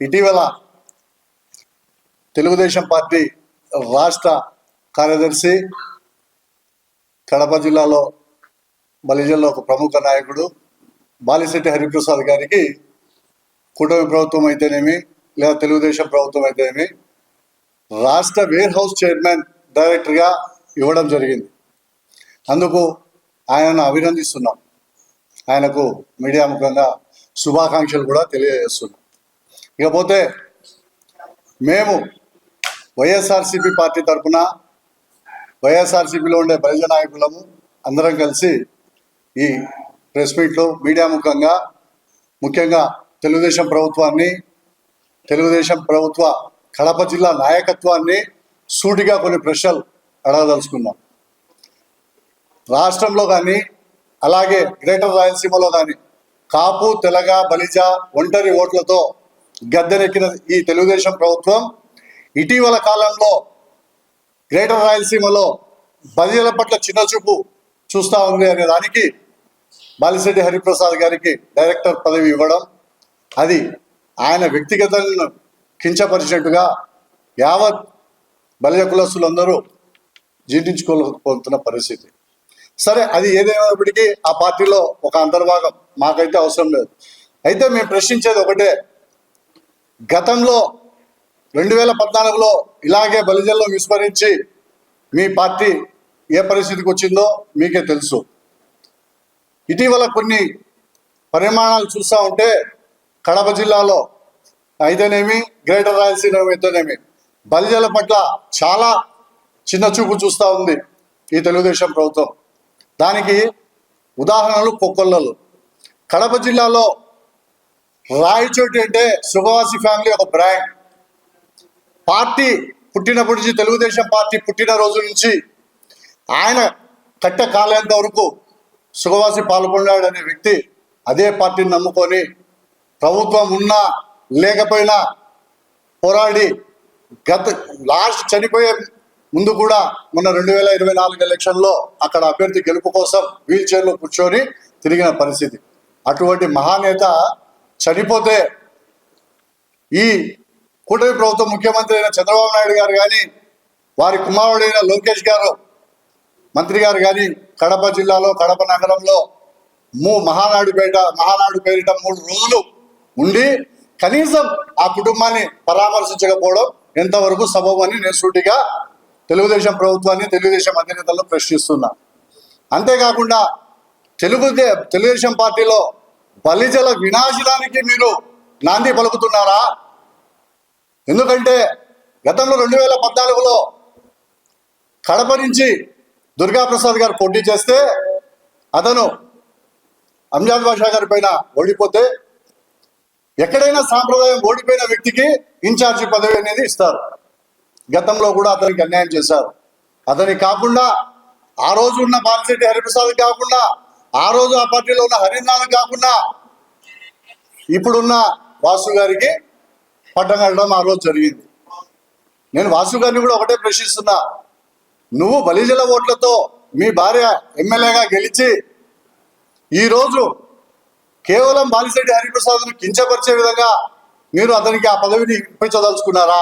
ఇటీవల తెలుగుదేశం పార్టీ రాష్ట్ర కార్యదర్శి కడప జిల్లాలో బలిజల్లో ఒక ప్రముఖ నాయకుడు బాలిశెట్టి హరిప్రసాద్ గారికి కూటమి ప్రభుత్వం అయితేనేమి లేదా తెలుగుదేశం ప్రభుత్వం అయితేనేమి రాష్ట్ర వేర్ హౌస్ చైర్మన్ డైరెక్టర్గా ఇవ్వడం జరిగింది. అందుకు ఆయనను అభినందిస్తున్నాం. ఆయనకు మీడియా ముఖంగా శుభాకాంక్షలు కూడా తెలియజేస్తున్నాం. ఇకపోతే మేము వైఎస్ఆర్సీపీ పార్టీ తరఫున వైఎస్ఆర్సీపీలో ఉండే బలిజ నాయకులము అందరం కలిసి ఈ ప్రెస్ మీట్లో మీడియా ముఖంగా ముఖ్యంగా తెలుగుదేశం ప్రభుత్వ కడప జిల్లా నాయకత్వాన్ని సూటిగా కొన్ని ప్రశ్నలు అడగదలుచుకున్నాం. రాష్ట్రంలో కానీ అలాగే గ్రేటర్ రాయలసీమలో కానీ కాపు, తెలగ, బలిజ ఒంటరి ఓట్లతో గద్దెనెక్కిన ఈ తెలుగుదేశం ప్రభుత్వం ఇటీవల కాలంలో గ్రేటర్ రాయలసీమలో బలిజల పట్ల చిన్నచూపు చూస్తూ ఉంది అనే దానికి బాలిశెట్టి హరిప్రసాద్ గారికి డైరెక్టర్ పదవి ఇవ్వడం, అది ఆయన వ్యక్తిగతంగా కించపరిచినట్టుగా యావత్ బలిజ కులస్తులందరూ జీర్ణించుకోలేకపోతున్న పరిస్థితి. సరే, అది ఏదేమైనప్పటికీ ఆ పార్టీలో ఒక అంతర్భాగం, మాకైతే అవసరం లేదు. అయితే మేము ప్రశ్నించేది ఒకటే, గతంలో 2014లో ఇలాగే బలిజల్లో విస్మరించి మీ పార్టీ ఏ పరిస్థితికి వచ్చిందో మీకే తెలుసు. ఇటీవల కొన్ని పరిమాణాలు చూస్తూ ఉంటే కడప జిల్లాలో అయితేనేమి గ్రేటర్ రాయలసీమ అయితేనేమి బలిజల పట్ల చాలా చిన్న చూపు చూస్తూ ఉంది ఈ తెలుగుదేశం ప్రభుత్వం. దానికి ఉదాహరణలు కొక్కొల్లలు. కడప జిల్లాలో రాయచోటి అంటే సుగవాసి ఫ్యామిలీ ఒక బ్రాండ్. పార్టీ పుట్టినప్పటి నుంచి, తెలుగుదేశం పార్టీ పుట్టిన రోజు నుంచి ఆయన కట్ట కాలేంత వరకు సుగవాసి పాల్గొన్నాడు అనే వ్యక్తి అదే పార్టీని నమ్ముకొని ప్రభుత్వం ఉన్నా లేకపోయినా పోరాడి లాస్ట్ చనిపోయే ముందు కూడా మొన్న 2024 ఎలక్షన్లో అక్కడ అభ్యర్థి గెలుపు కోసం వీల్ చైర్లో కూర్చొని తిరిగిన పరిస్థితి. అటువంటి మహానేత చనిపోతే ఈ కూటమి ప్రభుత్వం ముఖ్యమంత్రి అయిన చంద్రబాబు నాయుడు గారు కానీ, వారి కుమారుడైన లోకేష్ గారు మంత్రి గారు కానీ కడప జిల్లాలో కడప నగరంలో మహానాడు పేరిట 3 రోజులు ఉండి కనీసం ఆ కుటుంబాన్ని పరామర్శించకపోవడం ఎంతవరకు సబబని నేను సూటిగా తెలుగుదేశం ప్రభుత్వాన్ని, తెలుగుదేశం అధినేతలను ప్రశ్నిస్తున్నా. అంతేకాకుండా తెలుగుదేశం పార్టీలో బలిజల వినాశనానికి మీరు నాంది పలుకుతున్నారా? ఎందుకంటే గతంలో 2014లో కడప నుంచి దుర్గాప్రసాద్ గారు పోటీ చేస్తే అతను అంజాద్ బాషా గారి పైన ఓడిపోతే, ఎక్కడైనా సాంప్రదాయం ఓడిపోయిన వ్యక్తికి ఇన్ఛార్జి పదవి అనేది ఇస్తారు. గతంలో కూడా అతనికి అన్యాయం చేశారు. అతనికి కాకుండా ఆ రోజు ఉన్న బాలిశెట్టి హరిప్రసాద్ కాకుండా, ఆ రోజు ఆ పార్టీలో ఉన్న హరినాథ్ కాకుండా ఇప్పుడున్న వాసు గారికి పట్టం కట్టడం ఆ రోజు జరిగింది. నేను వాసు గారిని కూడా ఒకటే ప్రశ్నిస్తున్నా, నువ్వు బలిజల ఓట్లతో మీ భార్య ఎమ్మెల్యేగా గెలిచి ఈరోజు కేవలం బాలిశెట్టి హరిప్రసాద్ను కించపరిచే విధంగా మీరు అతనికి ఆ పదవిని ఇప్పించదలుచుకున్నారా?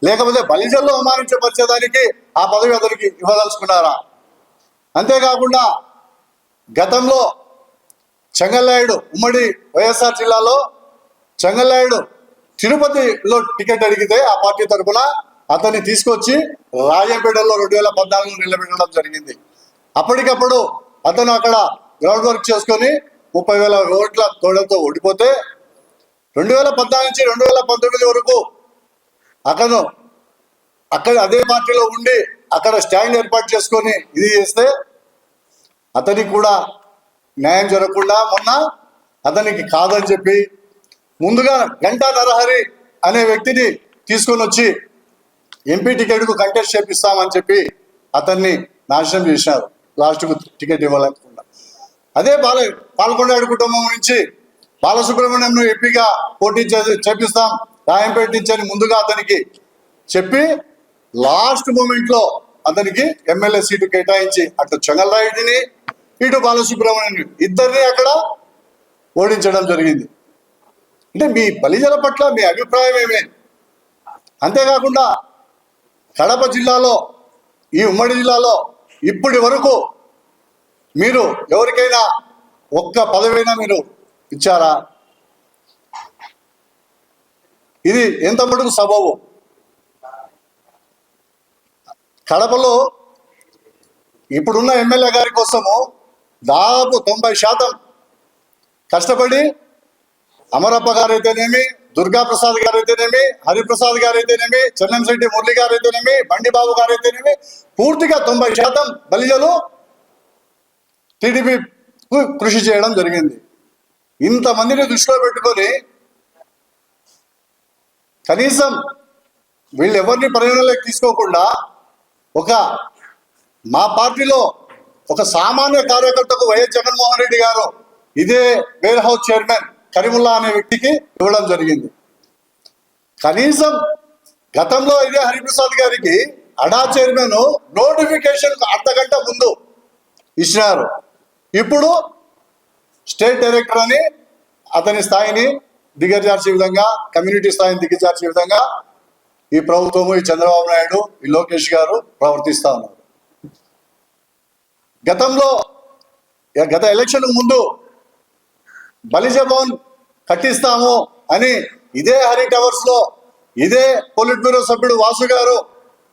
లేకపోతే బలిజల్లో అవమానించపరిచేదానికి ఆ పదవి అతనికి ఇవ్వదలుచుకున్నారా? అంతేకాకుండా గతంలో చెంగల్నాయుడు ఉమ్మడి వైఎస్ఆర్ జిల్లాలో చెంగల్నాయుడు తిరుపతిలో టికెట్ అడిగితే ఆ పార్టీ తరఫున అతన్ని తీసుకొచ్చి రాజంపేటలో 2014లో నిలబెట్టడం జరిగింది. అప్పటికప్పుడు అతను అక్కడ గ్రౌండ్ వర్క్ చేసుకొని 30,000 ఓట్ల తోడతో ఓడిపోతే 2014 నుంచి 2019 వరకు అతను అక్కడ అదే పార్టీలో ఉండి అక్కడ స్టాండ్ ఏర్పాటు చేసుకొని ఇది చేస్తే అతనికి కూడా న్యాయం జరగకుండా మొన్న అతనికి కాదని చెప్పి ముందుగా గంటా నరహరి అనే వ్యక్తిని తీసుకొని వచ్చి ఎంపీ టికెట్కు కంటెస్ట్ చేపిస్తామని చెప్పి అతన్ని నాశనం చేశారు, లాస్ట్కు టికెట్ ఇవ్వలేకుండా. అదే పాల్గొండాడు కుటుంబం నుంచి బాలసుబ్రహ్మణ్యంను ఎంపీగా పోటీ చేపిస్తాం రాయంపేట నుంచి అని ముందుగా అతనికి చెప్పి లాస్ట్ మూమెంట్లో అతనికి ఎమ్మెల్యే సీటు కేటాయించి అటు చెంగల్రాయుడిని ఇటు బాలసుబ్రహ్మణ్యం ఇద్దరిని అక్కడ ఓడించడం జరిగింది. అంటే మీ బలిజల పట్ల మీ అభిప్రాయం ఏమే? అంతేకాకుండా కడప జిల్లాలో, ఈ ఉమ్మడి జిల్లాలో ఇప్పటి వరకు మీరు ఎవరికైనా ఒక్క పదవైనా మీరు ఇచ్చారా? ఇది ఎంత మటుకు సబబు? కడపలో ఇప్పుడున్న ఎమ్మెల్యే గారి కోసము దాదాపు 90% కష్టపడి అమరప్ప గారు అయితేనేమి, దుర్గాప్రసాద్ గారు అయితేనేమి, హరిప్రసాద్ గారు అయితేనేమి, చెన్నంశెట్టి మురళి గారు అయితేనేమి, బండిబాబు గారు అయితేనేమి, పూర్తిగా 90% బలిజలు టీడీపీ కృషి చేయడం జరిగింది. ఇంతమందిని దృష్టిలో పెట్టుకొని కనీసం వీళ్ళెవరిని పరిగణలోకి తీసుకోకుండా మా పార్టీలో ఒక సామాన్య కార్యకర్తకు వైఎస్ జగన్మోహన్ రెడ్డి గారు ఇదే వేర్ హౌస్ చైర్మన్ కరీముల్లా అనే వ్యక్తికి ఇవ్వడం జరిగింది. కనీసం గతంలో ఇదే హరిప్రసాద్ గారికి అడా చైర్మన్ నోటిఫికేషన్ అర్ధగంట ముందు ఇచ్చినారు. ఇప్పుడు స్టేట్ డైరెక్టర్ అని అతని స్థాయిని దిగజార్చే విధంగా, కమ్యూనిటీ స్థాయిని దిగజార్చే విధంగా ఈ ప్రభుత్వము, ఈ చంద్రబాబు నాయుడు, ఈ లోకేష్ గారు ప్రవర్తిస్తా ఉన్నారు. గత ఎలక్షన్ ముందు బలిజ భవన్ కట్టిస్తాము అని ఇదే హరి టవర్స్ లో ఇదే పొలిట్ బ్యూరో సభ్యుడు వాసు గారు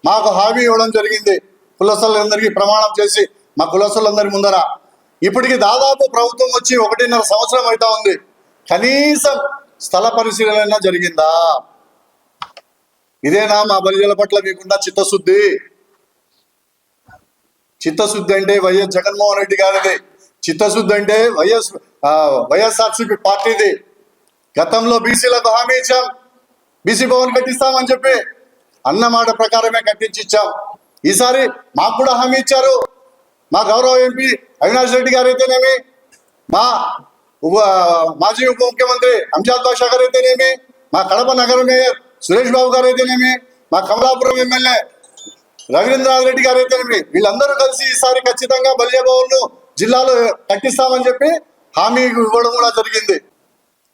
మాకు హామీ ఇవ్వడం జరిగింది. కులస్తులందరికీ ప్రమాణం చేసి మా కులస్తులందరి ముందర. ఇప్పటికి దాదాపు ప్రభుత్వం వచ్చి 1.5 సంవత్సరం అవుతా ఉంది. కనీసం స్థల పరిశీలన జరిగిందా? ఇదేనా మా బలిజల పట్ల మీకున్న చిత్తశుద్ధి? చిత్తశుద్ధి అంటే వైఎస్ జగన్మోహన్ రెడ్డి గారిది. చిత్తశుద్ధి అంటే వైఎస్ఆర్సీపీ పార్టీది. గతంలో బీసీలకు హామీ ఇచ్చాం, బీసీ భవన్ కట్టిస్తామని చెప్పి అన్న మాట ప్రకారమే కట్టించి ఇచ్చాం. ఈసారి మాకు కూడా హామీ ఇచ్చారు. మా గౌరవ ఎంపీ అవినాష్ రెడ్డి గారు అయితేనేమి, మా మాజీ ఉప ముఖ్యమంత్రి అంజాద్ బాషా గారు అయితేనేమి, మా కడప నగర మేయర్ సురేష్ బాబు గారు అయితేనేమి, మా కమలాపురం ఎమ్మెల్యే రవీంద్రనాథ్ రెడ్డి గారు అయితేనేమి, వీళ్ళందరూ కలిసి ఈసారి ఖచ్చితంగా బలిజ భవన్ జిల్లాలో కట్టిస్తామని చెప్పి హామీ ఇవ్వడం కూడా జరిగింది.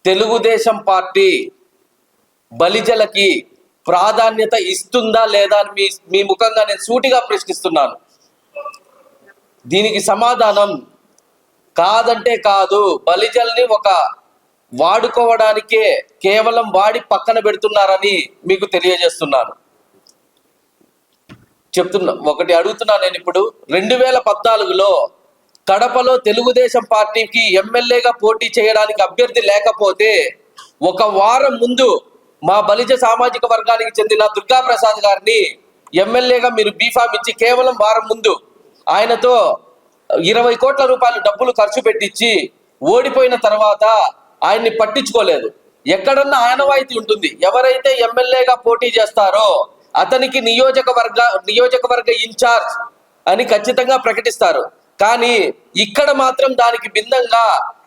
తెలుగుదేశం పార్టీ బలిజలకి ప్రాధాన్యత ఇస్తుందా లేదా అని మీ ముఖంగా నేను సూటిగా ప్రశ్నిస్తున్నాను. దీనికి సమాధానం కాదంటే కాదు. బలిజల్ని ఒక వాడుకోవడానికే కేవలం వాడి పక్కన పెడుతున్నారని మీకు తెలియజేస్తున్నాను. ఒకటి అడుగుతున్నా నేను ఇప్పుడు. 2014లో కడపలో తెలుగుదేశం పార్టీకి ఎమ్మెల్యేగా పోటీ చేయడానికి అభ్యర్థి లేకపోతే ఒక వారం ముందు మా బలిజ సామాజిక వర్గానికి చెందిన దుర్గాప్రసాద్ గారిని ఎమ్మెల్యేగా మీరు బీఫామ్ ఇచ్చి కేవలం వారం ముందు ఆయనతో 20 కోట్ల రూపాయలు డబ్బులు ఖర్చు పెట్టించి ఓడిపోయిన తర్వాత ఆయన్ని పట్టించుకోలేదు. ఎక్కడన్నా ఆనవాయితీ ఉంటుంది, ఎవరైతే ఎమ్మెల్యేగా పోటీ చేస్తారో అతనికి నియోజకవర్గ ఇన్ఛార్జ్ అని ఖచ్చితంగా ప్రకటిస్తారు. కానీ ఇక్కడ మాత్రం దానికి భిన్నంగా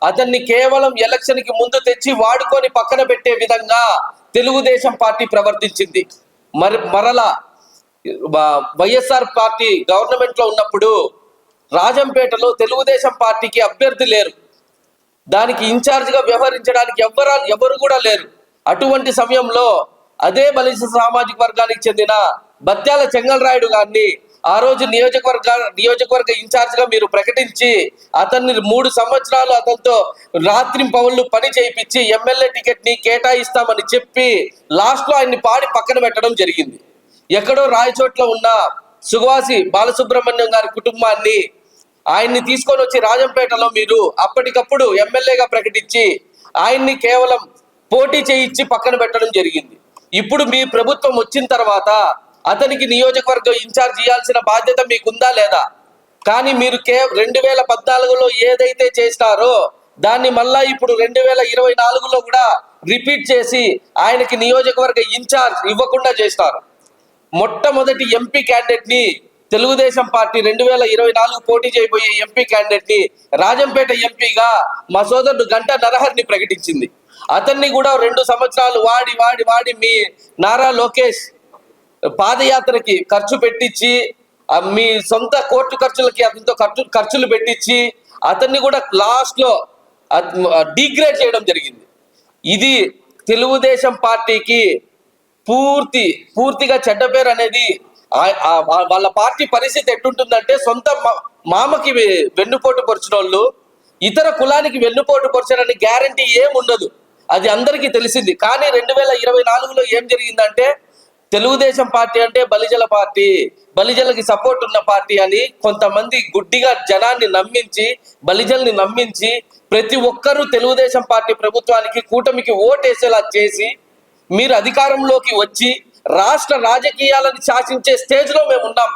అతన్ని కేవలం ఎలక్షన్ కి ముందు తెచ్చి వాడుకొని పక్కన పెట్టే విధంగా తెలుగుదేశం పార్టీ ప్రవర్తించింది. మరలా వైఎస్ఆర్ పార్టీ గవర్నమెంట్ లో ఉన్నప్పుడు రాజంపేటలో తెలుగుదేశం పార్టీకి అభ్యర్థి లేరు, దానికి ఇన్ఛార్జ్ గా వ్యవహరించడానికి ఎవరు కూడా లేరు. అటువంటి సమయంలో అదే బలిజ సామాజిక వర్గానికి చెందిన బత్యాల చెంగల్రాయుడు గారిని ఆ రోజు నియోజకవర్గ ఇన్ఛార్జ్ గా మీరు ప్రకటించి అతన్ని 3 సంవత్సరాలు అతనితో రాత్రింపవళ్ళు పని చేయించి ఎమ్మెల్యే టికెట్ ని కేటాయిస్తామని చెప్పి లాస్ట్ లో ఆయన్ని పాడి పక్కన పెట్టడం జరిగింది. ఎక్కడో రాయచోట్ల ఉన్న సుగవాసి బాలసుబ్రహ్మణ్యం గారి కుటుంబాన్ని ఆయన్ని తీసుకొని వచ్చి రాజంపేటలో మీరు అప్పటికప్పుడు ఎమ్మెల్యేగా ప్రకటించి ఆయన్ని కేవలం పోటీ చేయించి పక్కన పెట్టడం జరిగింది. ఇప్పుడు మీ ప్రభుత్వం వచ్చిన తర్వాత అతనికి నియోజకవర్గ ఇన్ఛార్జ్ ఇవ్వాల్సిన బాధ్యత మీకుందా లేదా? కానీ మీరు 2014లో ఏదైతే చేసినారో దాన్ని మళ్ళా ఇప్పుడు 2024లో కూడా రిపీట్ చేసి ఆయనకి నియోజకవర్గ ఇన్ఛార్జ్ ఇవ్వకుండా చేస్తారు. మొట్టమొదటి ఎంపీ క్యాండిడేట్ ని తెలుగుదేశం పార్టీ 2024 పోటీ చేయబోయే ఎంపీ క్యాండిడేట్ ని రాజంపేట ఎంపీగా మా సోదరుడు గంటా నరహరిని ప్రకటించింది. అతన్ని కూడా 2 సంవత్సరాలు వాడి మీ నారా లోకేష్ పాదయాత్రకి ఖర్చు పెట్టించి మీ సొంత కోర్టు ఖర్చులకి అతనితో ఖర్చులు పెట్టించి అతన్ని కూడా లాస్ట్ లో డిగ్రేడ్ చేయడం జరిగింది. ఇది తెలుగుదేశం పార్టీకి పూర్తిగా చెడ్డ పేరు అనేది వాళ్ళ పార్టీ పరిస్థితి ఎట్టుంటుందంటే సొంత మామకి వెన్నుపోటు పొడిచిన వాళ్ళు ఇతర కులానికి వెన్నుపోటు పొడిచారని గ్యారంటీ ఏం ఉండదు. అది అందరికీ తెలిసింది. కానీ 2024లో ఏం జరిగిందంటే తెలుగుదేశం పార్టీ అంటే బలిజల పార్టీ, బలిజలకి సపోర్ట్ ఉన్న పార్టీ అని కొంతమంది గుడ్డిగా జనాన్ని నమ్మించి, బలిజల్ని నమ్మించి ప్రతి ఒక్కరూ తెలుగుదేశం పార్టీ ప్రభుత్వానికి కూటమికి ఓటేసేలా చేసి మీరు అధికారంలోకి వచ్చి రాష్ట్ర రాజకీయాలను శాసించే స్టేజ్ లో మేము ఉన్నాం.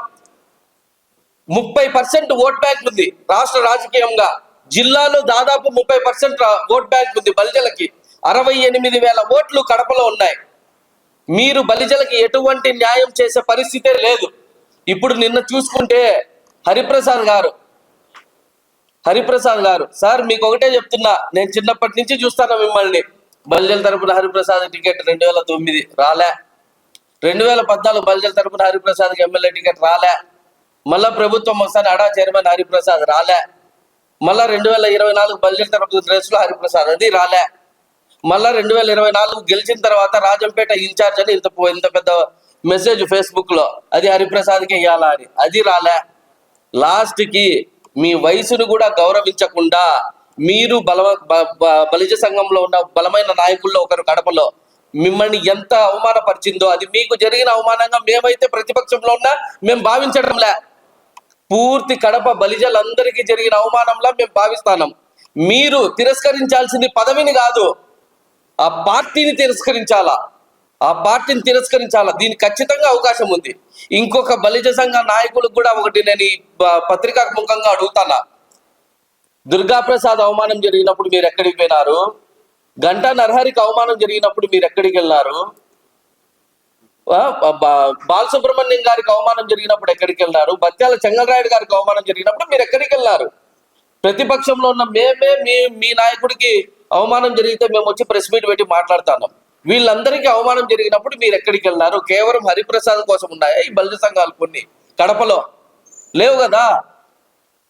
30% ఓట్ బ్యాంక్ ఉంది రాష్ట్ర రాజకీయంగా. జిల్లాలో దాదాపు 30% ఓట్ బ్యాంక్ ఉంది బలిజలకి. 68,000 ఓట్లు కడపలో ఉన్నాయి. మీరు బలిజలకి ఎటువంటి న్యాయం చేసే పరిస్థితే లేదు. ఇప్పుడు నిన్న చూసుకుంటే హరిప్రసాద్ గారు సార్ మీకు ఒకటే చెప్తున్నా, నేను చిన్నప్పటి నుంచి చూస్తాను మిమ్మల్ని. బలిజల తరపున హరిప్రసాద్ టికెట్ 2009 రాలే, 2014 బలిజల తరపున హరిప్రసాద్కి ఎమ్మెల్యే టికెట్ రాలే, మళ్ళా ప్రభుత్వం ఒకసారి అడా చైర్మన్ హరిప్రసాద్ రాలే, మళ్ళా 2024 బలిజల తరపున రేసులో హరిప్రసాద్ అది రాలే, మళ్ళా 2024 గెలిచిన తర్వాత రాజంపేట ఇన్ఛార్జ్ అని ఇంత పెద్ద మెసేజ్ ఫేస్బుక్ లో అది హరిప్రసాద్కి ఇవ్వాలా అని అది రాలే. లాస్ట్ కి మీ వయసును కూడా గౌరవించకుండా మీరు బలిజ సంఘంలో ఉన్న బలమైన నాయకుల్లో ఒకరు కడపలో మిమ్మల్ని ఎంత అవమానపరిచిందో అది మీకు జరిగిన అవమానంగా మేమైతే ప్రతిపక్షంలో ఉన్నా మేము భావించడంలే. పూర్తి కడప బలిజలందరికీ జరిగిన అవమానంలా మేము భావిస్తాం. మీరు తిరస్కరించాల్సింది పదవిని కాదు, ఆ పార్టీని తిరస్కరించాలా. దీనికి ఖచ్చితంగా అవకాశం ఉంది. ఇంకొక బలిజ సంఘ నాయకులకు కూడా ఒకటి నేను ఈ పత్రికా ముఖంగా అడుగుతానా, దుర్గాప్రసాద్ అవమానం జరిగినప్పుడు మీరు ఎక్కడికి పోయినారు? గంటా నరహరికి అవమానం జరిగినప్పుడు మీరు ఎక్కడికి వెళ్ళారు? బాలసుబ్రహ్మణ్యం గారికి అవమానం జరిగినప్పుడు ఎక్కడికి వెళ్ళారు? బత్యాల చెంగలరాయుడు గారికి అవమానం జరిగినప్పుడు మీరు ఎక్కడికి వెళ్ళారు? ప్రతిపక్షంలో ఉన్న మీ నాయకుడికి అవమానం జరిగితే మేము వచ్చి ప్రెస్ మీట్ పెట్టి మాట్లాడుతున్నాం. వీళ్ళందరికీ అవమానం జరిగినప్పుడు మీరు ఎక్కడికి వెళ్ళారు? కేవలం హరిప్రసాద్ కోసం ఉన్నాయా ఈ బలిజ సంఘాలు? కొన్ని కడపలో లేవు కదా.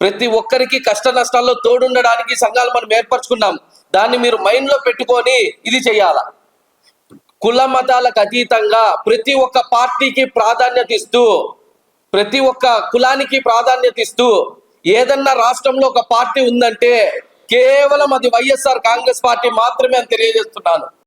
ప్రతి ఒక్కరికి కష్ట నష్టాల్లో తోడుండడానికి సంఘాలు మనం ఏర్పరచుకున్నాం. దాన్ని మీరు మైండ్ లో పెట్టుకొని ఇది చెయ్యాలా. కుల మతాలకు అతీతంగా ప్రతి ఒక్క పార్టీకి ప్రాధాన్యత ఇస్తూ, ప్రతి ఒక్క కులానికి ప్రాధాన్యత ఇస్తూ ఏదన్నా రాష్ట్రంలో ఒక పార్టీ ఉందంటే కేవలం అది వైఎస్ఆర్ కాంగ్రెస్ పార్టీ మాత్రమే అని తెలియజేస్తున్నాను.